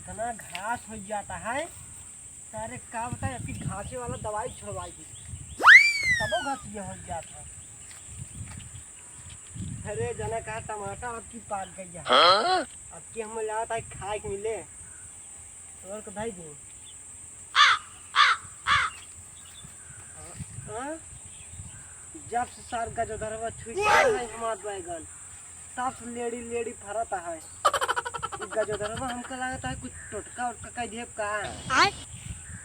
इतना घास हो जाता है। सारे का बताए अभी घासे वाला दवाई छोड़वाई थी सबो घासिया हो जाता है। अरे जना कहा टमाटर अब की पाक गई है। अब की हम लाता है खाए के मिले और को भाई दी। जब से सार गजधरवा छुई है हमार बैगन तब से लेडी लेडी फरता है। गजधरवा हमको लगता है कुछ टोटका उटका का देव का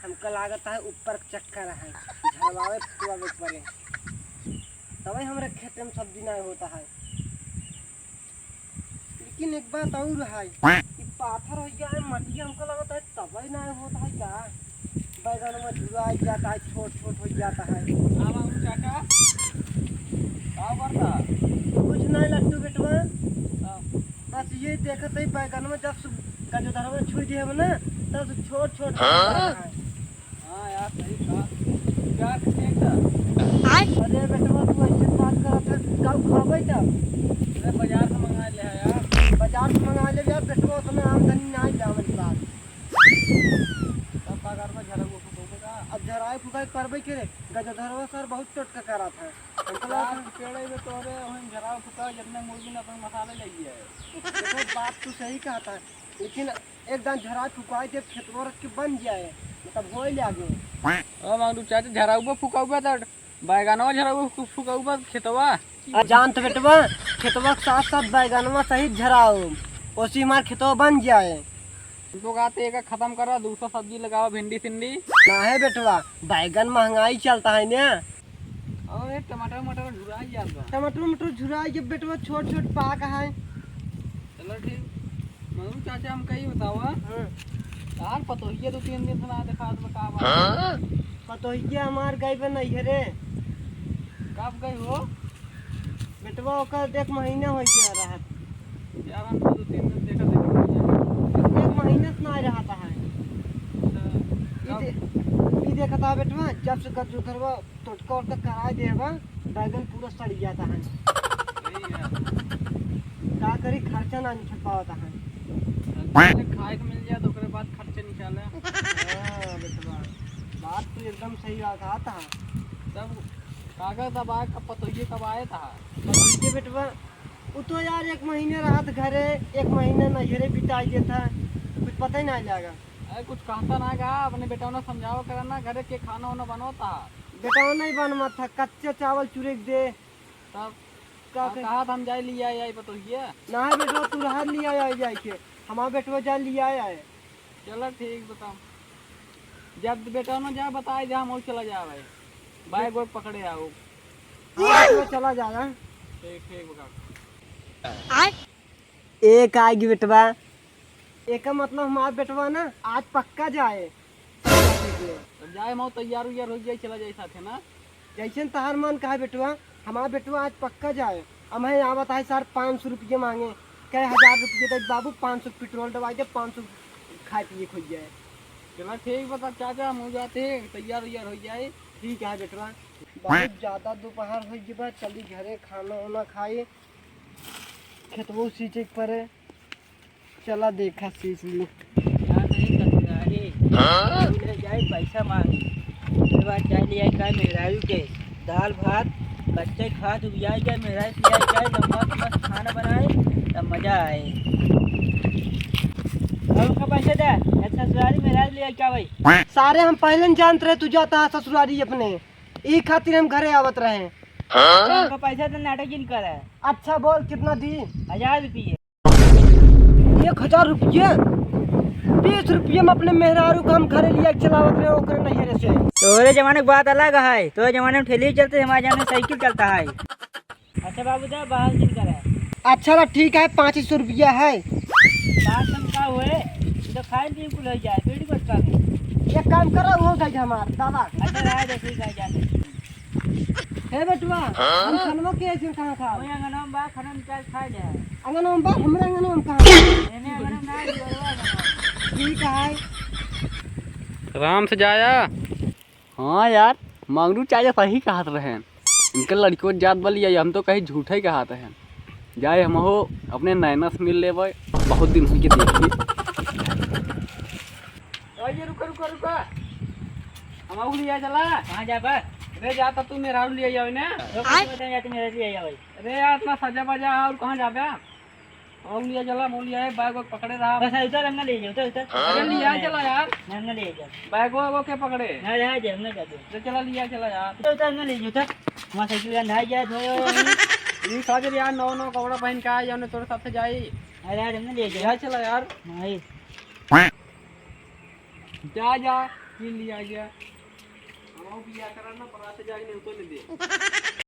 हमको लगता है ऊपर चक्कर है झरवावे फुटवावे पड़े तभी हमारे खेत में सब्जी नहीं होता है। लेकिन एक बात और है कि पाथर हो गया है मटी हमको लगता है तभी नहीं होता है क्या बैगन में झुरा जाता है छोट छोट हो जाता है। चाचा करता कुछ नहीं लट्टू बेटवा बस ये देखते ही बैगन में जब गजधर में छुई दिए ना तब छोट छोट है। हाँ यार सही कहा क्या ठीक था। अरे बेटवा तू ऐसे बात करत है कब खाबे तब मैं बाजार से मंगा लिया यार। बाजार से मंगा ले यार बेटवा उसमें आमदनी नहीं जावल बात तब बाजार में झरक वो फूकोगा। अब झराए फुकाई करबे के रे गजधरवा सर बहुत टटका करत है हमको यार लगा पेड़े में तोरे हम झराव फूका जितने मुर्गी ने अपने मसाले ले है। देखो बात तू सही कहता है लेकिन एकदम झराए फुकाई दे खेतवा रख के बन जाए मतलब होई लागे। ओ मांगू चाचा झराव फूका हुआ था बैगनवा झराव फूका हुआ खेतवा। जान तो बेटवा खेतवा के साथ साथ बैगनवा सहित झराओ उसी हमार खेतवा बन जाए। तो कहते एक खत्म करा दूसरा सब्जी लगाओ भिंडी सिंडी। ना है बेटवा बैगन महंगाई चलता है ना और ये टमाटर मटर झुराई जाता। टमाटर मटर झुराई के बेटवा छोट छोट पाक है। चलो ठीक मांगू चाचा हम कही बताओ यार पतोहिए 2-3 दिन से ना देखा तो का बात पतोहिया हमार गई बन नहीं है रे। कब गई हो बेटवा ओकर एक महीना हो गया रहा यार हम 2-3 दिन देखा एक महीना से नहीं रहता है। ये देखा था बेटवा जब से गज उधरवा टोटका उटका कराए देवा बैगन पूरा सड़ जाता है। का करी खर्चा ना निकल पाता है। खाए को मिल जाए तो उसके बाद खर्चे निकाले। हाँ बेटवा बात तो एकदम सही रहा था। तब कागज दबा कब पतोहिए कब आया था पतोहिए बेटवा वो तो यार एक महीने रात घरे एक महीने नजरे बिताई देता कुछ पता ही नहीं लगा। अरे कुछ कहता ना गा अपने बेटा ने समझाओ करना घरे के खाना वाना बनोता बेटा नहीं बनवा था कच्चे चावल चुरे दे तब का कहा हम जाए लिया आई पतोहिए ना बेटवा तू रहा लिया आए जाए के हमारा बेटवा जा लिया आए। चलो ठीक बताओ जब बेटा ने जा बताए जा हम चला जा भाई बाइक वोक पकड़े आओ। बेटवा चला जाएगा ठीक ठीक बता एक आएगी बेटवा एक मतलब हमारा बेटवा ना आज पक्का जाए तब जाए मैं तैयार उयार हो जाए चला जाए साथ है ना जैसे तहार मन कहा बेटवा हमारा बेटवा आज पक्का जाए। अब है यहाँ बताए सर 500 रुपये मांगे कई 1000 रुपये तो बाबू 500 पेट्रोल दवाई दे 500 खाए पिए खुल जाए। चलो ठीक बता चाचा हम हो जाते हैं तैयार उयार हो जाए। ठीक है बेटवा बहुत ज़्यादा दोपहर हो गई चली घरे खाना वाना खाए खेतबो सींचे पर चला देखा सींच ली जाए पैसा मांगी चाय लिया का मेहरारू के दाल भात बच्चे खाद उबिया जाए मेहराज लिया जाए लम्बा मस्त खाना बनाए तब मजा आए। और उसका पैसा दे ससुरारी मेहराज लिया क्या भाई सारे हम पहले न जानते रहे तू जाता है ससुरारी अपने ई खातिर हम घरे आवत रहे। उनका पैसा तो नाटक ही कर है। अच्छा बोल कितना दी 1000 रुपये 1000 रुपये 20 रुपये में अपने मेहरारू का हम घरे लिया चलावत रहे ओकरे नैहरे से। तोरे जमाने की बात अलग है तोरे जमाने में ठेली चलते हमारे जमाने में साइकिल चलता है। अच्छा बाबू साहब बाहर दिन कर है। अच्छा ना ठीक है 500 रुपया है। बात हम का हुए तो खाए दिन कुल हो जाए पीढ़ी को का एक काम करो हो गई हमार दादा। अच्छा रहा दे ठीक है जाने हे बेटवा हम खानवा के ऐसे कहां खा ओए अंगना बा खाना चाय खाए ले अंगना में बा हमरा अंगना में कहां एने अंगना ना जोरवा ठीक है आराम से जाया। हाँ यार मंगरू चाचा सही कहत रहे इनके लड़कियों जात बलिया हम तो कहीं झूठे कहत हैं जाए हम हो अपने नैना से मिल लेवे बहुत दिन हो के देखिए। रुको रुको हम लिया चला। कहाँ जा बा रे जाता तू मेरा लिया जाओ ने। बता जाते मेरे लिए आया भाई अरे यार इतना सजा बजा और कहाँ जाबे और लिया चला मोल लिया है बैग वैग पकड़े रहा। बस उधर हमने ले जाओ उधर अरे लिया चला यार हमने ले जाओ बैग वो के पकड़े ना रहा जा हमने जाते तो चला लिया चला यार। उधर हमने ले जाओ उधर वहाँ साइकिल का नहाई जाए धोए ये साजर यार नौ नौ कपड़ा पहन के आए जाने तोरे साथ जाई। अरे यार हमने ले जाओ लिया चला यार नहीं जा जा ये लिया गया हम बिया कराना परा से जाके नहीं तो ले दे।